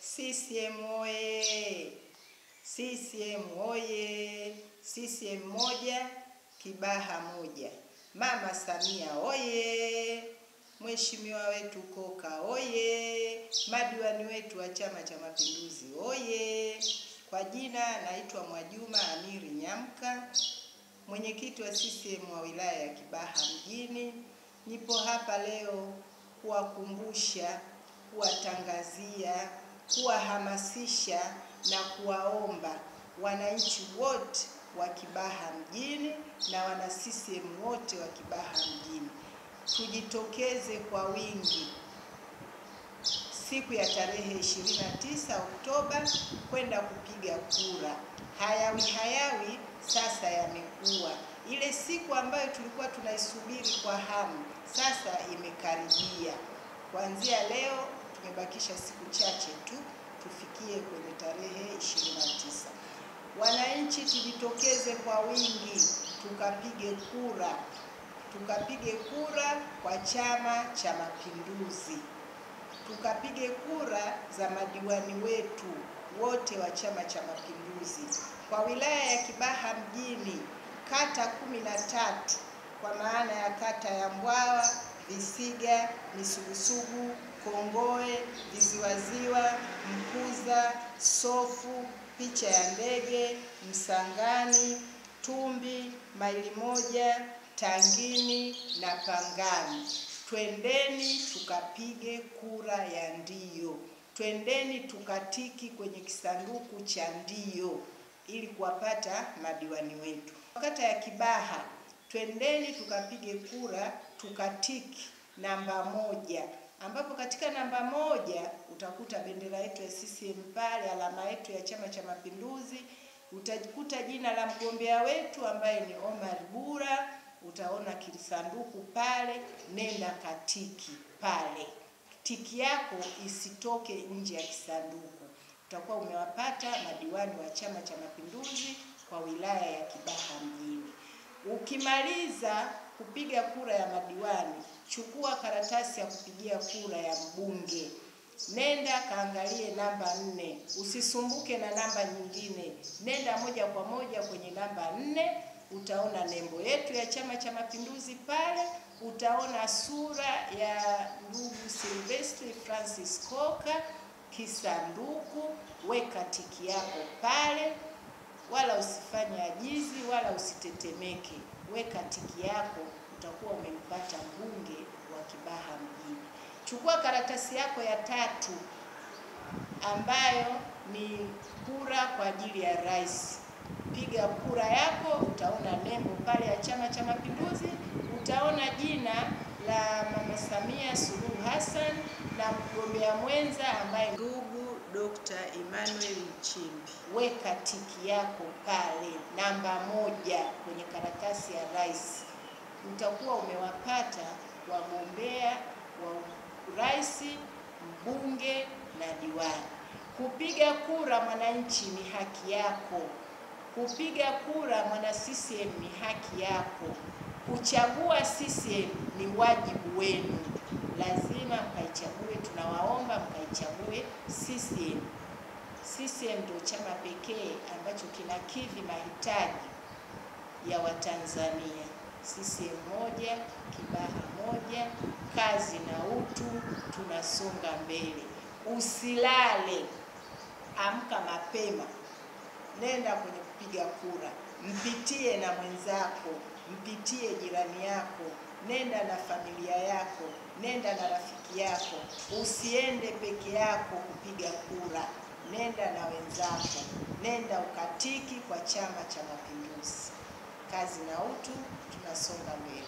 CCM oye! CCM oye! CCM moja, Kibaha moja. Mama Samia oye! Mheshimiwa wetu Koka oye! Madiwani wetu wa Chama cha Mapinduzi oye! Kwa jina naitwa Mwajuma Amiri Nyamka, mwenyekiti wa CCM wa wilaya ya Kibaha mjini. Nipo hapa leo kuwakumbusha, kuwatangazia, kuwahamasisha na kuwaomba wananchi wote wa Kibaha mjini na wana CCM wote wa Kibaha mjini tujitokeze kwa wingi siku ya tarehe 29 Oktoba kwenda kupiga kura. Hayawi sasa yamekuwa. Ile siku ambayo tulikuwa tunaisubiri kwa hamu sasa imekaribia. Kuanzia leo tumebakisha siku chache tu tufikie kwenye tarehe 29. Wananchi tujitokeze kwa wingi tukapige kura. Tukapige kura kwa Chama cha Mapinduzi. Tukapige kura za madiwani wetu wote wa Chama cha Mapinduzi. Kwa wilaya ya Kibaha mjini, kata 13 kwa maana ya kata ya Mbwawa, Visiga, Misugusugu, Kongoe, Viziwaziwa, Mkuza, Sofu, Picha ya Ndege, Msangani, Tumbi, Maili Moja, Tangini na Pangani. Twendeni tukapige kura ya ndio. Twendeni tukatiki kwenye kisanduku cha ndio ili kuwapata madiwani wetu. Kata ya Kibaha, twendeni tukapige kura tukatiki namba 1, ambapo katika namba 1 utakuta bendera yetu ya CCM pale, alama yetu ya Chama cha Mapinduzi, utakuta jina la mgombea wetu ambaye ni Omar Bura, utaona kisanduku pale, nenda katiki pale. Tiki yako isitoke nje ya kisanduku. Utakuwa umewapata madiwani wa Chama cha Mapinduzi kwa wilaya ya Kibaha mjini. Ukimaliza kupiga kura ya madiwani, chukua karatasi ya kupigia kura ya mbunge. Nenda kaangalie namba 4. Usisumbuke na namba nyingine. Nenda moja kwa moja kwenye namba 4. Utaona nembo yetu ya Chama cha Mapinduzi pale, utaona sura ya ndugu Sylvester Francis Koka, kisanduku. Weka tiki yako pale, wala usifanye ajizi wala usitetemeke. Weka tiki yako, utakuwa umempata mbunge wa Kibaha mjini. Chukua karatasi yako ya 3 ambayo ni kura kwa ajili ya rais. Piga kura yako, utaona nembo pale ya Chama cha Mapinduzi, utaona jina la Mama Samia Suluhu Hassan na mgombea mwenza ambaye ndugu Dr. Emmanuel Nchimbi. Weka tiki yako pale namba 1 kwenye karatasi ya rais. Utakuwa umewapata wagombea wa rais, mbunge na diwani. Kupiga kura mwananchi ni haki yako. Kupiga kura mwana CCM ni haki yako. Kuchagua CCM ni wajibu wenu. Lazima mkaichague, tunawaomba mkaichague CCM. CCM ndio chama pekee ambacho kinakidhi mahitaji ya Watanzania. CCM moja, Kibaha moja, kazi na utu, tunasonga mbele. Usilale, amka mapema. Nenda kwenye kupiga kura, mpitie na mwenzako, mpitie jirani yako, nenda na familia yako, nenda na rafiki yako. Usiende peke yako kupiga kura, nenda na wenzako, nenda ukatiki kwa Chama cha Mapinduzi. Kazi na utu, tunasonga mbele.